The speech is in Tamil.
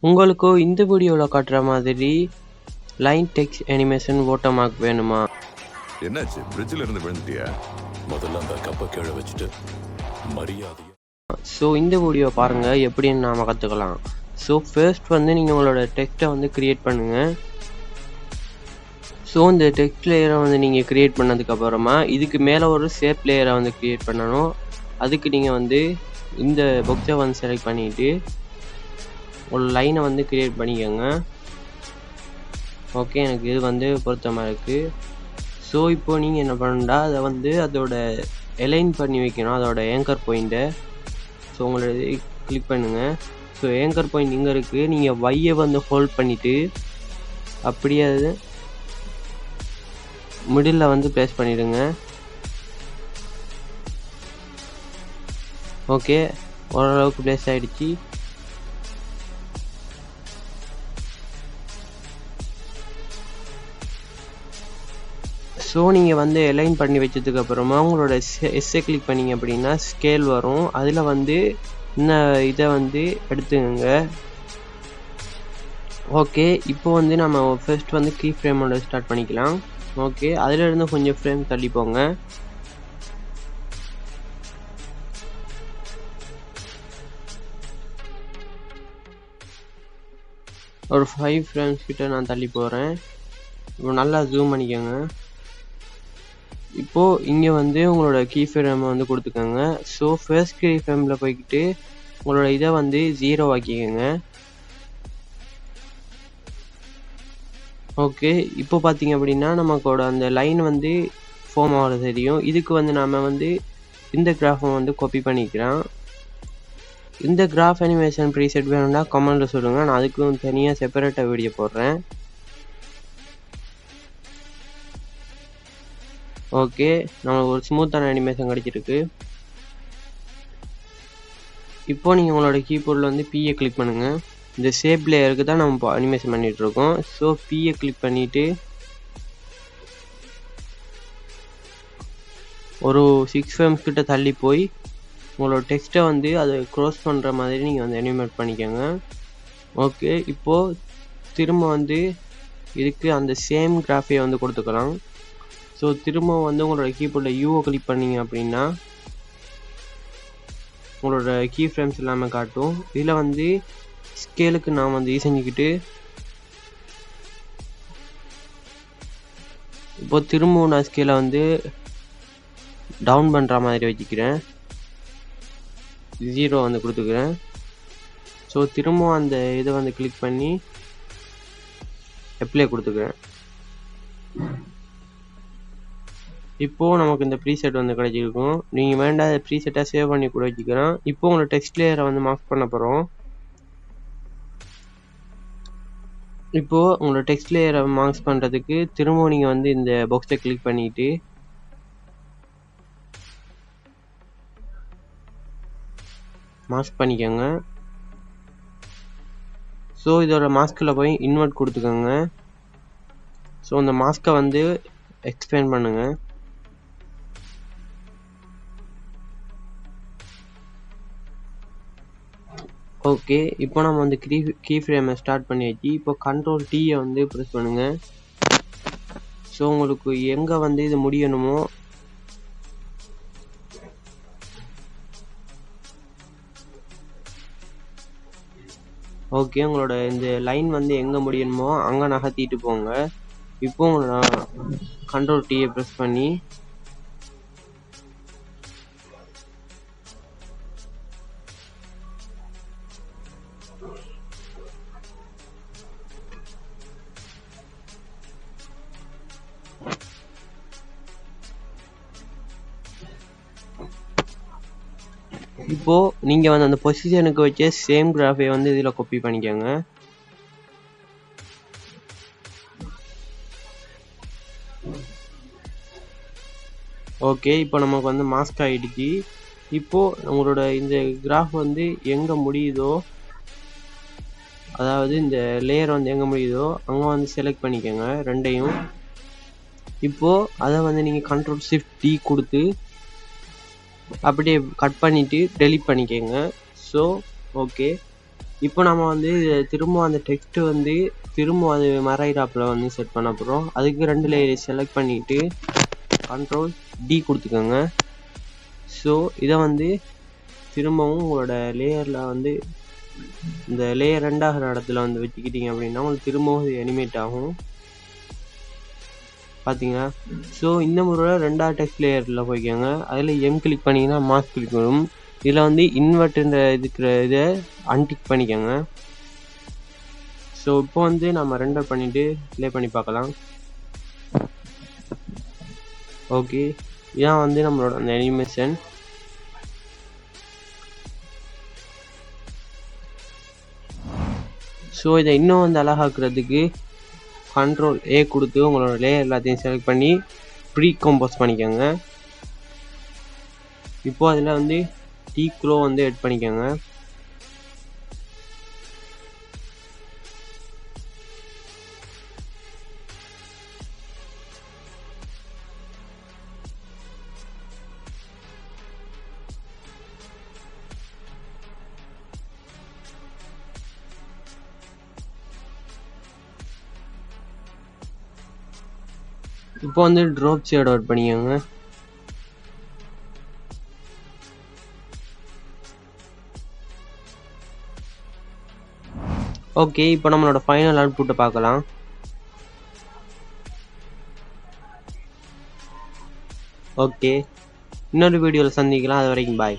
உங்களுக்கு இந்த வீடியோவில் காட்டுற மாதிரி லைன் டெக்ஸ்ட் அனிமேஷன் வாட்டர்மார்க் வேணுமா? என்னாச்சு, பிரிட்ஜில் இருந்து விழுந்துட்டியா? முதல்ல அந்த கப்பை கீழே வச்சுட்டு மரியாதை. ஸோ இந்த வீடியோ பாருங்கள், எப்படின்னு நாம் கற்றுக்கலாம். ஸோ ஃபர்ஸ்ட் வந்து நீங்கள் உங்களோட டெக்ஸ்ட்டை வந்து க்ரியேட் பண்ணுங்கள். ஸோ இந்த டெக்ஸ்ட் லேயரை வந்து நீங்கள் க்ரியேட் பண்ணதுக்கப்புறமா இதுக்கு மேலே ஒரு ஷேப் லேயரை வந்து க்ரியேட் பண்ணணும். அதுக்கு நீங்கள் வந்து இந்த பாக்ஸை வந்து செலக்ட் பண்ணிவிட்டு ஒரு லைனை வந்து க்ரியேட் பண்ணிக்கோங்க. ஓகே, எனக்கு இது வந்து பொருத்தமாக இருக்குது. ஸோ இப்போ நீங்கள் என்ன பண்ணணும்டா, அதை வந்து அதோட அலைன் பண்ணி வைக்கணும், அதோட ஏங்கர் பாயிண்ட்டை. ஸோ உங்களோட கிளிக் பண்ணுங்கள். ஸோ ஏங்கர் பாயிண்ட் இங்கே இருக்குது. நீங்கள் வையை வந்து ஹோல்ட் பண்ணிவிட்டு அப்படியே அது மிடில் வந்து ப்ளேஸ் பண்ணிவிடுங்க. ஓகே, ஓரளவுக்கு ப்ளேஸ் ஆகிடுச்சு. ஸோ நீங்கள் வந்து அலைன் பண்ணி வச்சதுக்கப்புறமா உங்களோட எஸ்ஸை கிளிக் பண்ணிங்க அப்படின்னா ஸ்கேல் வரும். அதில் வந்து இந்த இதை வந்து எடுத்துக்கோங்க. ஓகே, இப்போ வந்து நம்ம ஃபர்ஸ்ட் வந்து கீ ஃப்ரேமோட ஸ்டார்ட் பண்ணிக்கலாம். ஓகே, அதிலிருந்து கொஞ்சம் ஃப்ரேம் தள்ளி போங்க. ஒரு 5 ஃப்ரேம்ஸ் கிட்ட நான் தள்ளி போகிறேன். இப்போ நல்லா ஜூம் பண்ணிக்கோங்க. இப்போது இங்கே வந்து உங்களோட கீ ஃப்ரேமை வந்து கொடுத்துக்கோங்க. ஸோ ஃபர்ஸ்ட் கீ ஃப்ரேமில் போய்கிட்டு உங்களோட இதை வந்து 0 ஆக்கிக்கோங்க. ஓகே, இப்போ பார்த்தீங்க அப்படின்னா நமக்கோட அந்த லைன் வந்து ஃபார்ம் ஆகிறது தெரியும். இதுக்கு வந்து நாம் வந்து இந்த கிராஃபை வந்து காப்பி பண்ணிக்கிறோம். இந்த கிராஃப் அனிமேஷன் ப்ரீசெட் வேணும்னா கமெண்ட்டில் சொல்லுங்கள், நான் அதுக்கும் தனியாக செப்பரேட்டாக வீடியோ போடுறேன். ஓகே, நம்மளுக்கு ஒரு ஸ்மூத்தான அனிமேஷன் கிடச்சிருக்கு. இப்போது நீங்கள் உங்களோட கீபோர்டில் வந்து பியை கிளிக் பண்ணுங்கள். இந்த ஷேப் லேயருக்கு தான் நம்ம இப்போ அனிமேஷன் பண்ணிகிட்ருக்கோம். ஸோ பியை கிளிக் பண்ணிவிட்டு ஒரு 6 ஃப்ரேம்ஸ் கிட்ட தள்ளி போய் உங்களோட டெக்ஸ்ட்டை வந்து அதை க்ரோஸ் பண்ணுற மாதிரி நீங்கள் வந்து அனிமேட் பண்ணிக்கோங்க. ஓகே, இப்போது திரும்ப வந்து இதுக்கு அந்த சேம் கிராஃபையை வந்து கொடுத்துக்கலாம். ஸோ திரும்ப வந்து உங்களோட கீபோர்டில் யூவை கிளிக் பண்ணிங்க அப்படின்னா உங்களோட கீ ஃப்ரேம்ஸ் எல்லாமே காட்டும். இதில் வந்து ஸ்கேலுக்கு நான் வந்து செஞ்சுக்கிட்டு இப்போ திரும்பவும் நான் ஸ்கேலை வந்து டவுன் பண்ணுற மாதிரி வச்சுக்கிறேன். 0 வந்து கொடுத்துக்கிறேன். ஸோ திரும்பவும் அந்த இதை வந்து கிளிக் பண்ணி அப்ளை கொடுத்துக்கிறேன். இப்போது நமக்கு இந்த ப்ரீசெட் வந்து கிடைச்சிருக்கும். நீங்கள் வேண்டாத ப்ரீசெட்டாக சேவ் பண்ணி கூட வச்சுக்கலாம். இப்போது உங்களோட டெக்ஸ்ட் லேயரை வந்து மார்க் பண்ண போகிறோம். இப்போது உங்களோட டெக்ஸ்ட் லேயரை மார்க்ஸ் பண்ணுறதுக்கு திரும்பவும் நீங்கள் வந்து இந்த பாக்ஸை கிளிக் பண்ணிவிட்டு மாஸ்க் பண்ணிக்கோங்க. ஸோ இதோட மாஸ்கில் போய் இன்வெர்ட் கொடுத்துக்கோங்க. ஸோ இந்த மாஸ்கை வந்து எக்ஸ்பேண்ட் பண்ணுங்கள். ஓகே, இப்போ நம்ம வந்து கீ ஃப்ரேமை ஸ்டார்ட் பண்ணியாச்சு. இப்போ கண்ட்ரோல் டீயை வந்து ப்ரெஸ் பண்ணுங்கள். ஸோ உங்களுக்கு எங்கே வந்து இது முடியணுமோ ஓகே, உங்களோட இந்த லைன் வந்து எங்கே முடியணுமோ அங்கே நகர்த்திட்டு போங்க. இப்போ உங்களோட கண்ட்ரோல் டீயை ப்ரெஸ் பண்ணி இப்போது நீங்கள் வந்து அந்த பொசிஷனுக்கு வச்ச சேம் கிராஃபை வந்து இதில் காப்பி பண்ணிக்கோங்க. ஓகே, இப்போ நமக்கு வந்து மாஸ்க் ஆகிடுச்சு. இப்போது உங்களோட இந்த கிராஃப் வந்து எங்கே முடியுதோ, அதாவது இந்த லேயர் வந்து எங்கே முடியுதோ அங்கே வந்து செலக்ட் பண்ணிக்கோங்க ரெண்டையும். இப்போது அதை வந்து நீங்கள் கண்ட்ரோல் ஷிஃப்ட் டி கொடுத்து அப்படியே கட் பண்ணிவிட்டு டெலிட் பண்ணிக்கோங்க. ஸோ ஓகே, இப்போ நம்ம வந்து திரும்ப அந்த டெக்ஸ்ட் வந்து திரும்ப அது மறைகிறாப்புல வந்து செட் பண்ண போகிறோம். அதுக்கு 2 லேயர் செலக்ட் பண்ணிட்டு Ctrl+D கொடுத்துக்கோங்க. ஸோ இதை வந்து திரும்பவும் உங்களோட லேயரில் வந்து இந்த லேயர் 2ஆகிற இடத்துல வந்து வச்சுக்கிட்டீங்க அப்படின்னா உங்களுக்கு திரும்பவும் இது அனிமேட் ஆகும். பார்த்தீங்களா? ஸோ இந்த முறை 2வது டெக்ஸ்ட் லேயரில் போய்க்கோங்க. அதில் கிளிக் பண்ணிங்கன்னா மாஸ்க் கிளிக் வரும். இதில் வந்து இன்வெர்ட்ன்ற இருக்கிற இதை அன்டிக் பண்ணிக்கோங்க. ஸோ இப்போ வந்து நம்ம ரெண்டர் பண்ணிவிட்டு ப்ளே பண்ணி பார்க்கலாம். ஓகே, இதான் வந்து நம்மளோட அந்த அனிமேஷன். ஸோ இதை இன்னும் வந்து அழகாக்குறதுக்கு Ctrl+A கொடுத்து உங்களோட லேயர் எல்லாத்தையும் செலக்ட் பண்ணி ப்ரீ கம்போஸ் பண்ணிக்கோங்க. இப்போ அதில் வந்து டீக்ரோ வந்து எட் பண்ணிக்கோங்க. இப்போ வந்து ட்ராப் ஷேட் அவுட் பண்ணிக்கோங்க. ஓகே, இப்போ நம்மளோட ஃபைனல் அவுட்புட்டை பார்க்கலாம். ஓகே, இன்னொரு வீடியோவில் சந்திக்கலாம். அது வரைக்கும் பாய்.